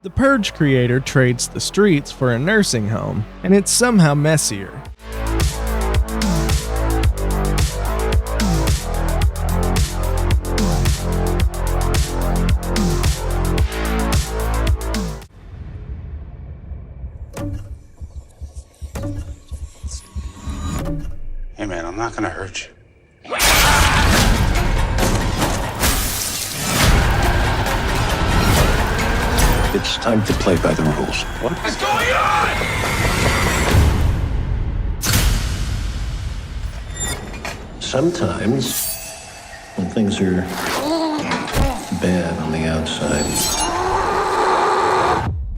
The Purge creator trades the streets for a nursing home, and it's somehow messier. Hey man, I'm not gonna hurt you. It's time to play by the rules. What is going on? Sometimes, when things are bad on the outside,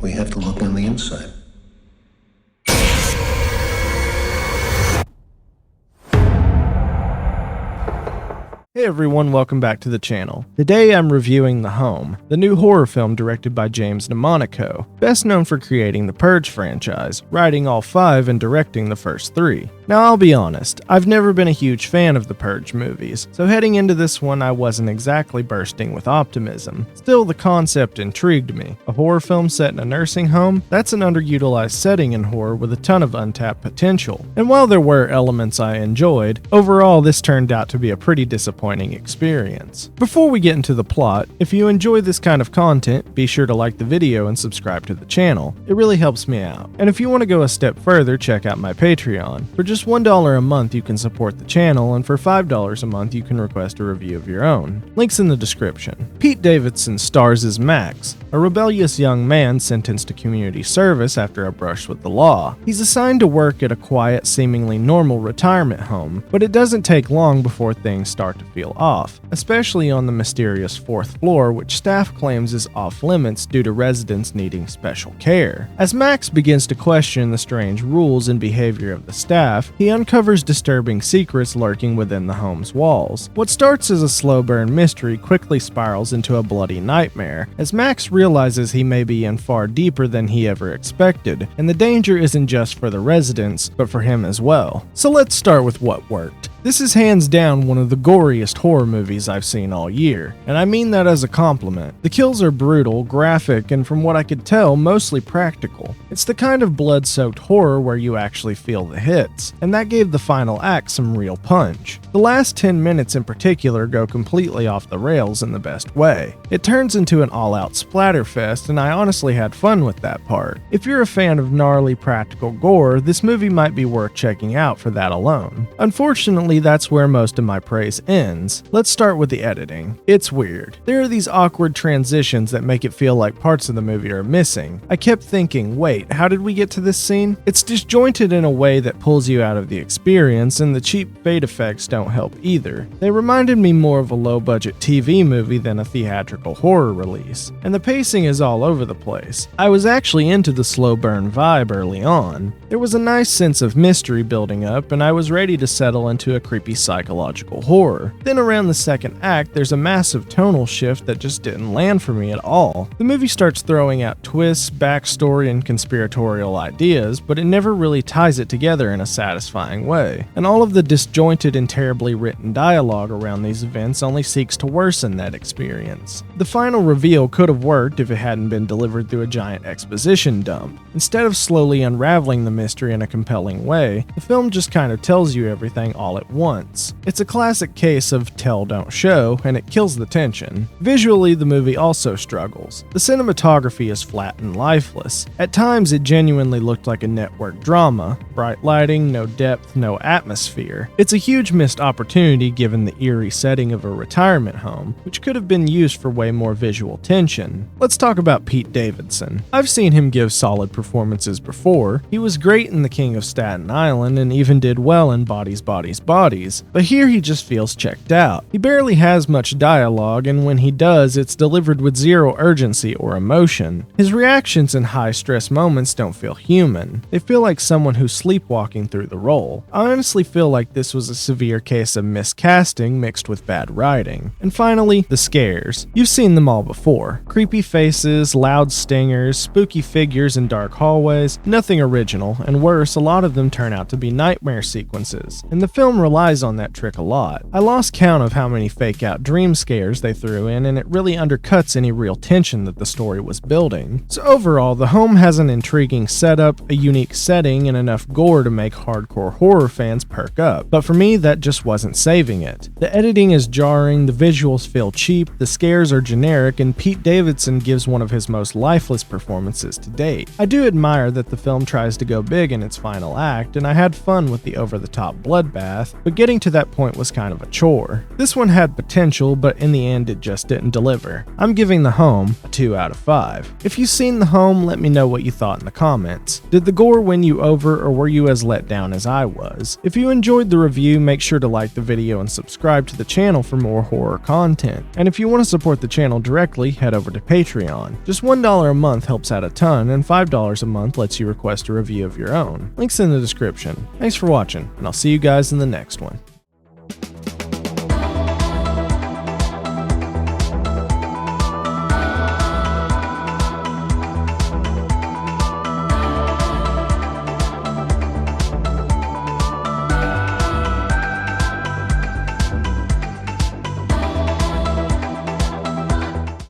we have to look on the inside. Hey everyone, welcome back to the channel. Today I'm reviewing The Home, the new horror film directed by James DeMonaco, best known for creating the Purge franchise, writing all 5 and directing the first 3. Now I'll be honest, I've never been a huge fan of the Purge movies, so heading into this one I wasn't exactly bursting with optimism. Still, the concept intrigued me. A horror film set in a nursing home? That's an underutilized setting in horror with a ton of untapped potential. And while there were elements I enjoyed, overall this turned out to be a pretty disappointing experience. Before we get into the plot, if you enjoy this kind of content, be sure to like the video and subscribe to the channel. It really helps me out. And if you want to go a step further, check out my Patreon. For just $1 a month you can support the channel, and for $5 a month you can request a review of your own. Links in the description. Pete Davidson stars as Max, a rebellious young man sentenced to community service after a brush with the law. He's assigned to work at a quiet, seemingly normal retirement home, but it doesn't take long before things start to feel off, especially on the mysterious 4th floor, which staff claims is off limits due to residents needing special care. As Max begins to question the strange rules and behavior of the staff, he uncovers disturbing secrets lurking within the home's walls. What starts as a slow burn mystery quickly spirals into a bloody nightmare, as Max realizes he may be in far deeper than he ever expected, and the danger isn't just for the residents, but for him as well. So let's start with what worked. This is hands down one of the goriest horror movies I've seen all year, and I mean that as a compliment. The kills are brutal, graphic, and from what I could tell, mostly practical. It's the kind of blood-soaked horror where you actually feel the hits, and that gave the final act some real punch. The last 10 minutes in particular go completely off the rails in the best way. It turns into an all-out splatterfest, and I honestly had fun with that part. If you're a fan of gnarly practical gore, this movie might be worth checking out for that alone. Unfortunately, that's where most of my praise ends. Let's start with the editing. It's weird. There are these awkward transitions that make it feel like parts of the movie are missing. I kept thinking, wait, how did we get to this scene? It's disjointed in a way that pulls you out of the experience, and the cheap fade effects don't help either. They reminded me more of a low-budget TV movie than a theatrical horror release, and the pacing is all over the place. I was actually into the slow burn vibe early on. There was a nice sense of mystery building up, and I was ready to settle into a creepy psychological horror. Then around the second act, there's a massive tonal shift that just didn't land for me at all. The movie starts throwing out twists, backstory, and conspiratorial ideas, but it never really ties it together in a satisfying way. And all of the disjointed and terribly written dialogue around these events only seeks to worsen that experience. The final reveal could have worked if it hadn't been delivered through a giant exposition dump. Instead of slowly unraveling the mystery in a compelling way, the film just kind of tells you everything all at once. It's a classic case of tell don't show, and it kills the tension. Visually, the movie also struggles. The cinematography is flat and lifeless. At times, it genuinely looked like a network drama. Bright lighting, no depth, no atmosphere. It's a huge missed opportunity given the eerie setting of a retirement home, which could have been used for way more visual tension. Let's talk about Pete Davidson. I've seen him give solid performances before. He was great in The King of Staten Island and even did well in Bodies, but here he just feels checked out. He barely has much dialogue, and when he does, it's delivered with zero urgency or emotion. His reactions in high-stress moments don't feel human. They feel like someone who's sleepwalking through the role. I honestly feel like this was a severe case of miscasting mixed with bad writing. And finally, the scares. You've seen them all before. Creepy faces, loud stingers, spooky figures in dark hallways, nothing original, and worse, a lot of them turn out to be nightmare sequences. And the film relies on that trick a lot. I lost count of how many fake out dream scares they threw in, and it really undercuts any real tension that the story was building. So overall, The Home has an intriguing setup, a unique setting, and enough gore to make hardcore horror fans perk up. But for me, that just wasn't saving it. The editing is jarring, the visuals feel cheap, the scares are generic, and Pete Davidson gives one of his most lifeless performances to date. I do admire that the film tries to go big in its final act, and I had fun with the over-the-top bloodbath, but getting to that point was kind of a chore. This one had potential, but in the end it just didn't deliver. I'm giving The Home a 2 out of 5. If you've seen The Home, let me know what you thought in the comments. Did the gore win you over, or were you as let down as I was? If you enjoyed the review, make sure to like the video and subscribe to the channel for more horror content. And if you want to support the channel directly, head over to Patreon. Just $1 a month helps out a ton, and $5 a month lets you request a review of your own. Links in the description. Thanks for watching, and I'll see you guys in the next one.